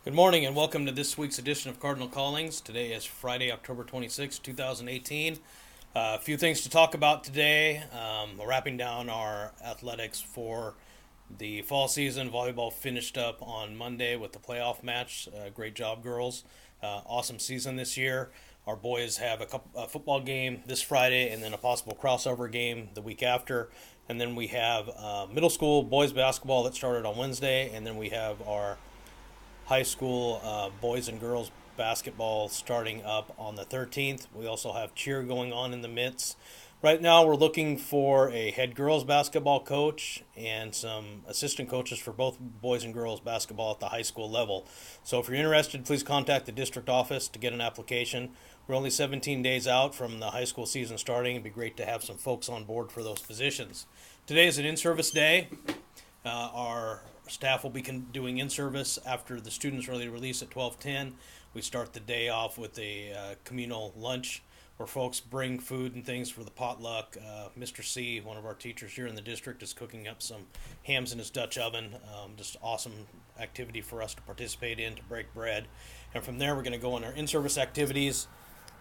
Good morning and welcome to this week's edition of Cardinal Callings. Today is Friday, October 26, 2018. A few things to talk about today. We're wrapping down our athletics for the fall season. Volleyball finished up on Monday with the playoff match. Great job, girls. Awesome season this year. Our boys have a football game this Friday and then a possible crossover game the week after. And then we have middle school boys basketball that started on Wednesday. And then we have our high school boys and girls basketball starting up on the 13th. We also have cheer going on in the midst. Right now, we're looking for a head girls basketball coach and some assistant coaches for both boys and girls basketball at the high school level. So if you're interested, please contact the district office to get an application. We're only 17 days out from the high school season starting. It'd be great to have some folks on board for those positions. Today is an in-service day. Our staff will be doing in-service after the students really release at 12:10. We start the day off with a communal lunch where folks bring food and things for the potluck. Mr. C, one of our teachers here in the district, is cooking up some hams in his Dutch oven. Just awesome activity for us to participate in, to break bread. And from there, we're going to go on our in-service activities.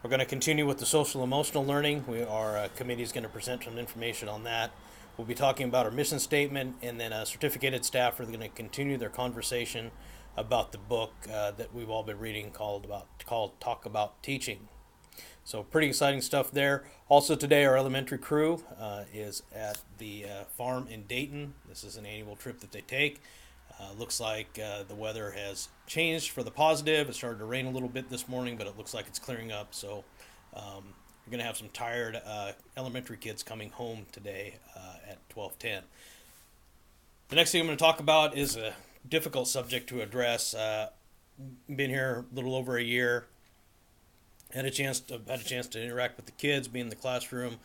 We're going to continue with the social emotional learning. Our committee is going to present some information on that. We'll be talking about our mission statement, and then certificated staff are going to continue their conversation about the book that we've all been reading called Talk About Teaching. So pretty exciting stuff there. Also today, our elementary crew is at the farm in Dayton. This is an annual trip that they take. Looks like the weather has changed for the positive. It started to rain a little bit this morning, but it looks like it's clearing up. So we're going to have some tired elementary kids coming home today at 12:10. The next thing I'm going to talk about is a difficult subject to address. Been here a little over a year. Had a chance to interact with the kids, be in the classroom.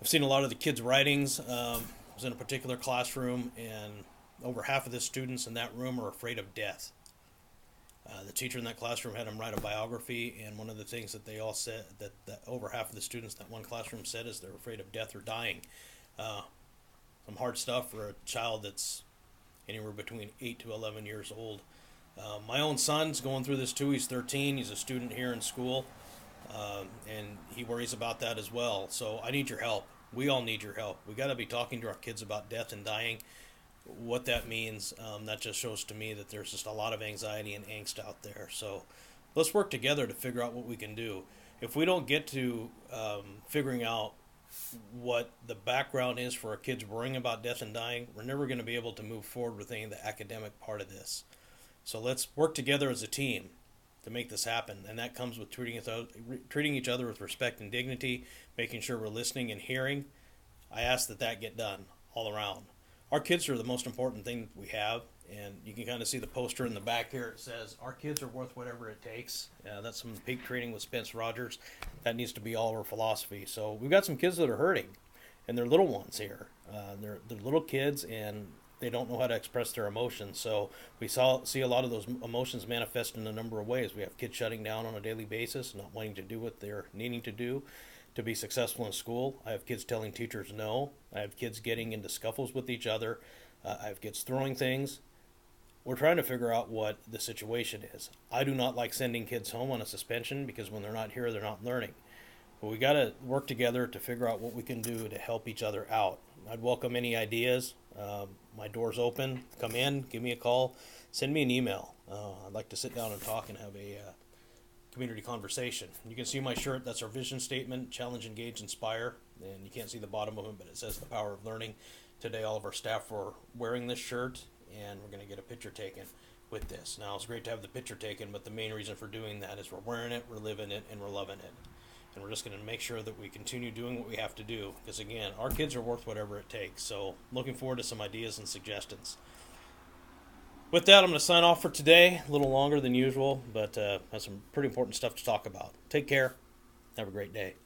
I've seen a lot of the kids' writings. I was in a particular classroom, and over half of the students in that room are afraid of death. The teacher in that classroom had them write a biography, and one of the things that they all said, that over half of the students in that one classroom said, is they're afraid of death or dying. Some hard stuff for a child that's anywhere between 8 to 11 years old. My own son's going through this too. He's 13. He's a student here in school, and he worries about that as well. So I need your help. We all need your help. We got to be talking to our kids about death and dying. What that means, that just shows to me that there's just a lot of anxiety and angst out there. So let's work together to figure out what we can do. If we don't get to figuring out what the background is for our kids worrying about death and dying, we're never going to be able to move forward with any of the academic part of this. So let's work together as a team to make this happen. And that comes with treating each other with respect and dignity, making sure we're listening and hearing. I ask that get done all around. Our kids are the most important thing that we have, and you can kind of see the poster in the back here. It says, "Our kids are worth whatever it takes." That's some peak training with Spence Rogers. That needs to be all our philosophy. So we've got some kids that are hurting, and they're little ones here. They're little kids, and they don't know how to express their emotions. So we see a lot of those emotions manifest in a number of ways. We have kids shutting down on a daily basis, not wanting to do what they're needing to do to be successful in school. I have kids telling teachers no. I have kids getting into scuffles with each other. I have kids throwing things. We're trying to figure out what the situation is. I do not like sending kids home on a suspension because when they're not here, they're not learning. But we got to work together to figure out what we can do to help each other out. I'd welcome any ideas. My door's open. Come in, give me a call, send me an email. I'd like to sit down and talk and have a community conversation. You can see my shirt. That's our vision statement: challenge, engage, inspire. And you can't see the bottom of it, but it says the power of learning. Today, all of our staff are wearing this shirt, and we're going to get a picture taken with this. Now, it's great to have the picture taken, but the main reason for doing that is we're wearing it, we're living it, and we're loving it. And we're just going to make sure that we continue doing what we have to do, because again, our kids are worth whatever it takes. So looking forward to some ideas and suggestions. With that, I'm going to sign off for today. A little longer than usual, but have some pretty important stuff to talk about. Take care. Have a great day.